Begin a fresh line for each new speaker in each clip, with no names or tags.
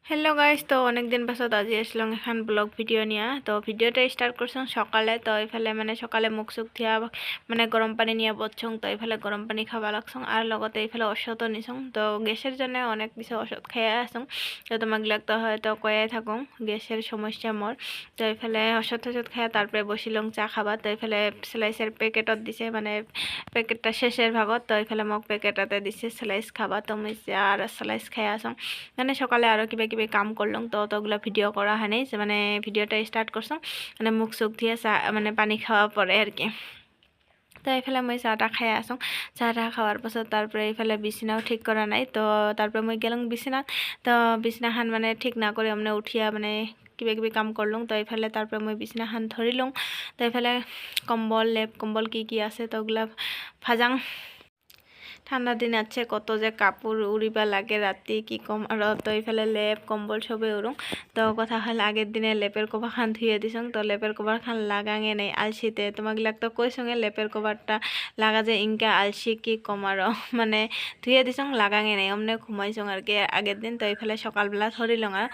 Hello guys, তো অনেক দিন পাছত আজি আসলাম এখন ব্লগ ভিডিও নিয়া। তো ভিডিওটা স্টার্ট করছং সকালে। তো এফালে মানে সকালে মুখ চুখ ধুয়া মানে গরম পানি নিয়ে বসছং। তো এফালে গরম পানি খাওয়া লাগছং আর লগতে এফালে ওষুধও নিছং। তো গ্যাসের জন্য অনেক কিছু ওষুধ খেয়ে আসং। তো তোমাক তো হয়তো কয়ে থাকুন গ্যাসের সমস্যা মোর। তো এফালে ওষুধ খায় তারপরে বসিলং চা খাবা। তো এফালে স্লাইসের প্যাকেটত দিছে, মানে প্যাকেটটা শেষের ভাগত। তো এফালে মোক প্যাকেটতে দিছে স্লাইস খাবা। তো মুই চা আর স্লাইস খাই আসং। মানে সকালে আরও কিবা কিবি কাম করলাম, তো অতগুলো ভিডিও করা হয় নাই। মানে ভিডিওটা স্টার্ট করছাম মানে মুখ চুখ দিয়ে চা মানে পানি খাওয়া পরে আর কি। তো এইফালে মই চাহটা খাই আসং। চাহটা খাওয়ার পাছত তারপরে এইফালে বিছনাও ঠিক করা নাই। তো তারপরে মই গেলাম বিছনাত। তো বিছনাখান মানে ঠিক না করে মানে উঠিয়া মানে কিবা কিবি কাম করলুম। তো এইফালে তারপরে মই বিছনাখান ধরি লওঁ। তো এইফালে কম্বল লেপ কম্বল কি আছে তো ওগুলা ভাজাং। ঠান্ডা দিন আছে কত যে কাপড় উড়িবা লাগে রাতি কি কম। আর তো এইফালে লেপ কম্বল সবে উড়ুং। তো কথা হল আগের দিনে লেপের কভার খান ধুয়ে দিছং। তো লেপের কভার খান লাগাঙে নেই আলসিতে। তোমাক তো কইসঙ্গে লেপের কভারটা লাগা যে ইনকা আলসি কি কম আর মানে ধুয়ে দিছং লাগাঙে নেই অমনে ঘুমাইছং আর কি আগের দিন। তো এইফালে সকালবেলা ধরিলং আর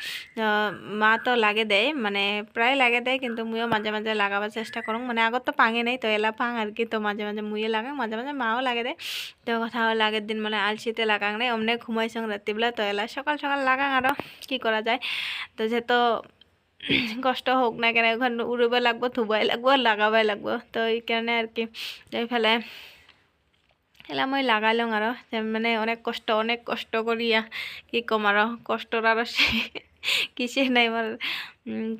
মা তো লাগে দেয়, মানে প্রায় লাগে দেয়, কিন্তু মুইও মাঝে মাঝে লাগাবার চেষ্টা করুন। মানে আগত তো পাঙে নেই, তো এলা পাং আর কি। তো মাঝে মাঝে মুইয়ে লাগাং, মাঝে মাঝে মাও লাগে দেয়। তো কথা হল আগের দিন মানে আলসিতে লাগাং নাই অমনে ঘুমাইছং রাত্রিবেলা। তো এলা সকাল সকাল লাগাং আর কি করা যায়। তো যেহেতু কষ্ট হোক না কেন এখন উড়িব লাগবো, ধুবাই লাগবো, লাগাবাই লাগবো। তো এইকাৰণে আর কি এইফালে এলা মই লাগাইলং আর মানে অনেক কষ্ট করিয়া কি কম আর কষ্টর আর কিসে নাই মোর।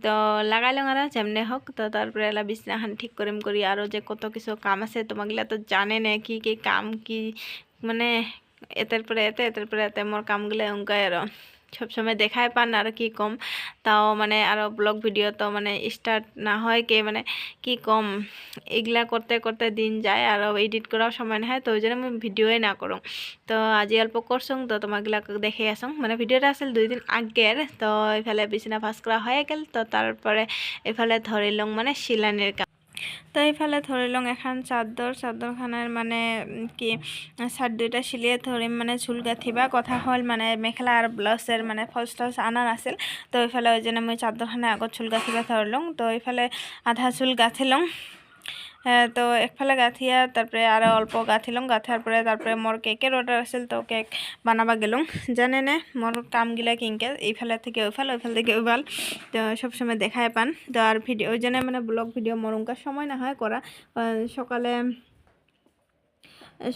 তো লাগাইলং আর যেমনে হোক। তো তারপরে এলা বিছনাখান ঠিক করিম করি আরও যে কত কিছু কাম আছে তোমাগুলা তো জানে না কি কি কাম কি, মানে এতের পরে এতে মোর কামগুলো অঙ্কায় আর সবসময় দেখাই পান আর কি কম। তাও মানে আরও ব্লগ ভিডিও তো মানে স্টার্ট না হয় কে, মানে কি কম এগুলা করতে করতে দিন যায় আর এডিট করাও সময় না হয়। তো ওই জন্য আমি ভিডিওই না করুন। তো আজি অল্প করছুং। তো তোমাগুলাক দেখে আসুন, মানে ভিডিওটা আসল 2 দিন আগের। তো এফালে বিছনা ভাজ করা হয়ে গেল। তো তারপরে এফালে ধরিলং মানে শিলানির কাম। তো এইফালে ধরিলং এখন চাদরখানার মানে কি চাদ দুইটা চিলিয়ে ধরিম, মানে চুল গাঁঠিবা কথা হল মানে মেখেলা আর ব্লাউজের মানে ফলস টলস আনার আছিল। তো এইফালে ওই জন্য মই চাদরখানা আগত চুল গাঁঠিবা ধরলং। তো এইফালে আধা চুল গাঁঠিলং। তো একফালে গাঁঠিয়া তারপরে আর অল্প গাঁঠিলং। গাঁথার পরে তারপরে মোর কেকের অর্ডার আছিল। তো কেক বানাবা গেলুম। জানে নে মোর কামগিলা কিনকে এইফালে থেকে ওইফাল থেকে ওইফাল। তো সবসময় দেখাই পান। তো আর ভিডিও ওই জন্য মানে ব্লগ ভিডিও মোর সময় না হয় করা।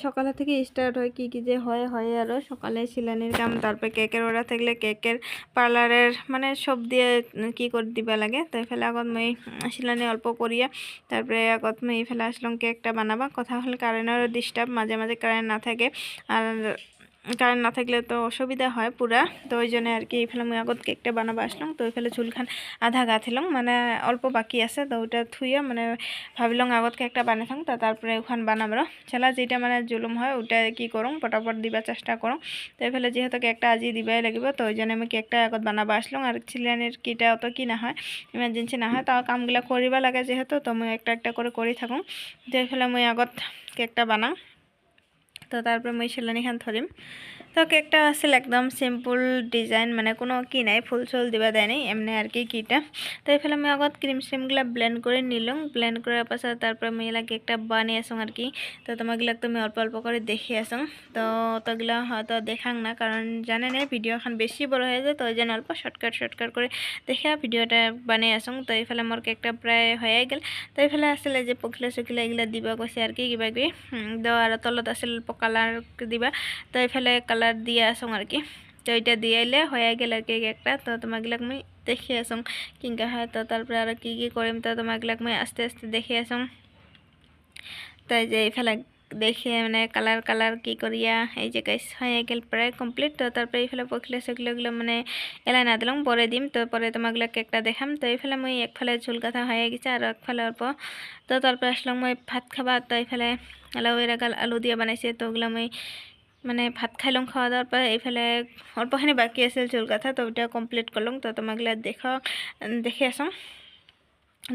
সকালে থেকে স্টার্ট হয় কি কি যে হয় আর সকালে শিলানির কাম, তারপরে কেকের অর্ডার থাকলে কেকের পার্লারের মানে সব দিয়ে কি করে দিবা লাগে। তো এফালে আগত মই শিলানি অল্প করিয়া তারপরে আগত মই এফালে আসলাম কেকটা বানাবা। কথা হল কারেন্টেরও ডিস্টার্ব, মাঝে মাঝে কারেন্ট না থাকে আর কারেন্ট না থাকলে তো অসুবিধা হয় পুরা। তো ওই জন্য আর কি এইফালে মই আগত কেকটা বানাবা আসলাম। তো ওইফালে চুলখান আধা গাঁথিলং, মানে অল্প বাকি আছে। তো ওটা থুইয়া মানে ভাবিলাম আগত কেকটা বানাই থাং। তো তারপরে ওখান বানাবার ছেলা যেটা মানে জুলুম হয় ওটা কি করুম পটাপট দিবা চেষ্টা করুম। তো এইফালে যেহেতু কেকটা আজি দিবাই লাগিব, তো ওই জন্য আমি কেকটা আগত বানাবা আসলাম। আর চিলানির কিটা অত কি না হয়, ইমার্জেন্সি না হয়, তাও কামগুলা করিবা লাগে যেহেতু। তো মই একটা করে করি থাকুম। তো এইফালে মই আগত কেকটা বানাং। তো তারপরে মই শিলানিখান ধরিম। তো কেকটা আসল একদম সিম্পল ডিজাইন, মানে কোনো কি নাই ফুল চুল দিবা দেয় নাই এমনি আর কি কিটা। তো এইফালে আমি আগত ক্রিম শ্রিমগুলা ব্লেন্ড করে নিলাম। ব্লেন্ড করার পাছত তারপরে আমি এলা কেকটা বানিয়ে আসুন আর কি। তো তোমাগুলাক তো আমি অল্প অল্প করে দেখে আসুন। তো অতগুলা হয়তো দেখাং না, কারণ জানে না ভিডিও এখন বেশি বড় হয়ে যায়। তো ওই জন্য অল্প শর্টকাট করে দেখে ভিডিওটা বানিয়ে আসুন। তো এইফালে মোর কেকটা প্রায় হয়ে গেল। তো এইফালে আসলে যে পখিলা চখিলা এগুলা দিবা কৈছে আর কি কিবা কিবি দেওয়া, আর তলত আসলে অল্প কালার দিবা। তো এইফালে কালার দিয়ে আসুন আর কি। তো এটা দিয়ে এলে হয়ে গেল আর কি কেকটা। তো তোমাগুলাক আমি দেখে আসুন কিংকা হয়। তো তারপরে আর কি কি করিম তো তোমাগুলাক আমি আস্তে আস্তে দেখে আসুন। তাই যে এইফালে দেখে মানে কালার কি করিয়া এই যে গাইস হয়ে গেল প্রায় কমপ্লিট। তো তারপরে এইফালে পখিলা চখিলাগুলো মানে এলাই না দিলাম, পরে দিম। তো পরে তোমাগুলো কেকটা দেখাম। তো এইফালে মই একফালে চুল কাটা হয়ে গেছে আর একফালে অল্প। তো তারপরে আসলাম মই ভাত খাবা। তো এইফালে এলাউয়ের আলু দিয়ে বানাইছে। তো ওগুলো মই মানে ভাত খাইলং। খাওয়া দাওয়ার পর এইফালে অল্পখানি বাকি আছিল চুল কাটা, তো ওটা কমপ্লিট করলাম। তো তোমাগুলো দেখে আসুন।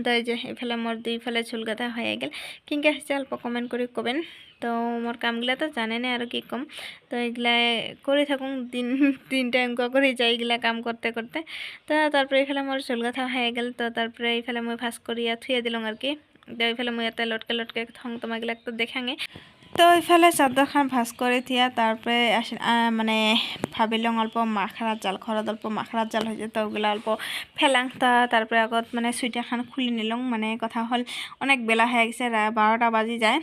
তো এই যে এফালে মোর দুইফালে চুল গাঁথা হয়ে গেল কিংকা হচ্ছে অল্প কমেন্ট করে কবেন। তো মোর কামগুলা তো জানেন আর কি কম, তো এগুলা করে থাকুন দিন তিনটা অঙ্ক করে যাই এগুলা কাম করতে করতে। তো তারপরে এফালে মোর চুল গাঁথা হয়ে গেল, তো তারপরে এইফালে মই ফাঁস করিয়া থুয়ে দিলাম আর কি। তো এইফালে মই এতে লটকে লটকে থং তোমাগুলা একটু দেখাঙে। তো এইফালে চাদরখান ভাজ করে থিয়া তারপরে মানে ভাবিলং অল্প মাখরার জাল ঘরত অল্প মাখরার জাল হয়েছে, তো ওগুলা অল্প ফেলাং। তারপরে আগত মানে সুইটারখান খুলি নিলং, মানে কথা হল অনেক বেলা হয়ে গেছে, 12টা বাজি যায়।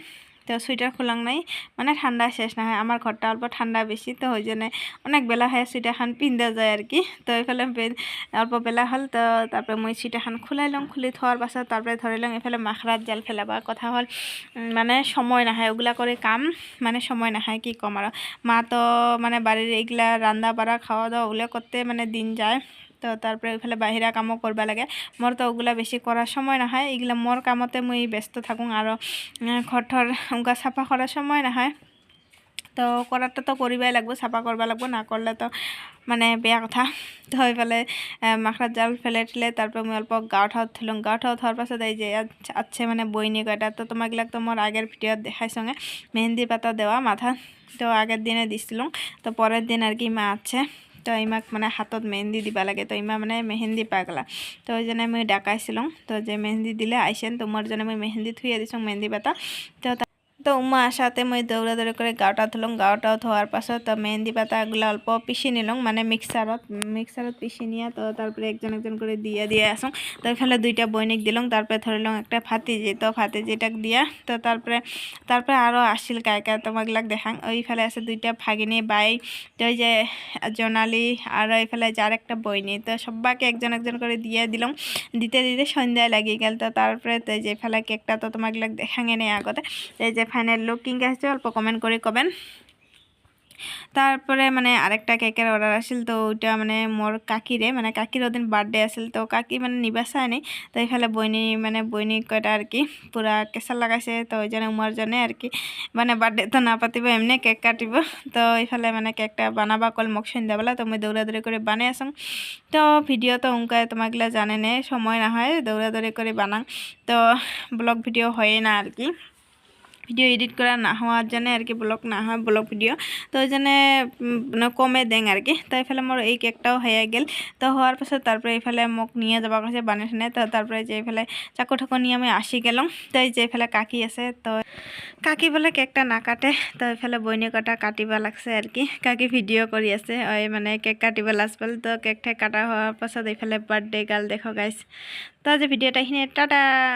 তো সুইটার খুলাং নাই, মানে ঠান্ডা শেষ না হয়, আমার ঘরটা অল্প ঠান্ডা বেশি, তো ওই জন্য অনেক বেলা হয়ে সুইটারখান পিন্ধা যায় আর কি। তো এইফালে অল্প বেলা হল, তো তারপরে মই সুইটারখান খুলাইলং, খুলি থোয়ার পাছত তারপরে ধরিলং এফালে মাখরার জাল ফেলাবা। কথা হল মানে সময় নাহায় ওগুলা করে কাম, মানে সময় নাহায় কি কম। আর মা তো মানে বাড়ির এইগুলা রান্না বাড়া খাওয়া দাওয়া ওগুলো করতে মানে দিন যায়। তো তারপরে ওইফালে বাহিরা কামও করবা লাগে, মোর তো ওগুলা বেশি করার সময় না হয়, এগুলা মোর কামতে মুই ব্যস্ত থাকুন। আর ঘর ঠর ওগুলা সাফা করার সময় না হয়, তো করারটা তো করিবাই লাগবো, সাফা করবা লাগবো, না করলে তো মানে বেয়া কথা। তো এইফালে মাখরার জাল ফেলে ঠেলে তারপরে মুই অল্প গাঁও ঠাও থুলং, গাঁও ঠাও থোয়ার পাছত এই যে আছে মানে বইনি কয়টা, তো তোমাগুলাক তো মোর আগের ভিডিওত দেখাইছঙে মেহেন্দি পাতা দেওয়া মাথা। তো আগের দিনে দিছিলাম, তো পরের দিন আর কি মা আছে, তো ইমাক মানে হাতত মেহেন্দি দিবা লাগে, তো ইমা মানে মেহেন্দি পাগলা, তো ওই জন্য মুই ডাকাইছিলাম। তো যে মেহেন্দি দিলে আইসেন, তো মোর জন্য মুই মেহেন্দি থুয়ে দিছং মেহেন্দি পাতা। তো উমা আসাতে মই দৌড়াদৌড়ি করে গাঁওটা ধুলং, গাঁওটাও ধোয়ার পাছত তো মেহেন্দি পাতাগুলো অল্প পিষি নিলং, মানে মিক্সারত পিষি নিয়ে, তো তারপরে একজন একজন করে দিয়ে আসুন। তো এখানে দুইটা বৈনিক দিলং, তারপরে ধরিলং একটা ভাতিজি, তো ভাতিজিটাক দিয়া। তো তারপরে আরও আসছিল কায়কা তোমাগুলাক দেখাং। ওইফালে আছে দুইটা ভাগিনী বাই, তো ওই যে জোনালি, আর এইফালে যার একটা বইনি, তো সবাইকে একজন একজন করে দিয়ে দিলাম। দিতে দিতে সন্ধ্যায় লাগিয়ে গেল। তো তারপরে তো যে ফেলা কেকটা তো তোমাগুলাক দেখাঙে নেই আগতে, এই যে ফাইনাল লুক কিংকা হচ্ছে অল্প কমেন্ট করে কবেন। তারপরে মানে আরেকটা কেকের অর্ডার আসিল, তো ওইটা মানে মোর কাকিরে, মানে কাকির ওদিন বার্থডে আসিল, তো কাকি মানে নিবা চায়নি। তো এইফালে বইনি কয়টা আর কি পুরা কেঁচাল লাগাইছে, তো ওই জন্য উমার জন্য আর কি মানে বার্থডে তো না পাতিব, এমনি কেক কাটিব। তো এইফালে মানে কেকটা বানাবা কল মোক সন্ধ্যাবেলা, তো মই দৌড়াদৌড়ি করে বানাই আসং। তো ভিডিও তো উনকায় তোমাগুলা জানে নে, সময় না হয় দৌড়াদৌড়ি করে বানাং, তো ব্লগ ভিডিও হয়ে না আর কি, ভিডিও এডিট করা না হওয়ার জন্য আর কি ব্লগ না হয় ব্লগ ভিডিও, তো ওই জন্য কমে দেং আর কি। তো এইফালে মোর এই কেকটাও হয়ে গেল। তো হওয়ার পাছত তারপরে এইফালে মোক নিয়ে যাবা কাছে বানিয়ে ঠানে, তো তারপরে যে এইফালে চাকু ঠাকু নিয়ে আমি আসি গেলাম। তো এই যে এইফালে কাকি আছে, তো কাকি বলে কেকটা না কাটে, তো এইফালে বইনি কটা কাটিবা লাগছে আর কি, কাকি ভিডিও কৰি আছে ওই মানে কেক কাটিবা লাষ্ট পাল। তো কেক ঠেক কাটা হওয়ার পাছত এইফালে বার্থডে গার্ল দেখো গাইস। তো আজি ভিডিওটা এখানে টাটা।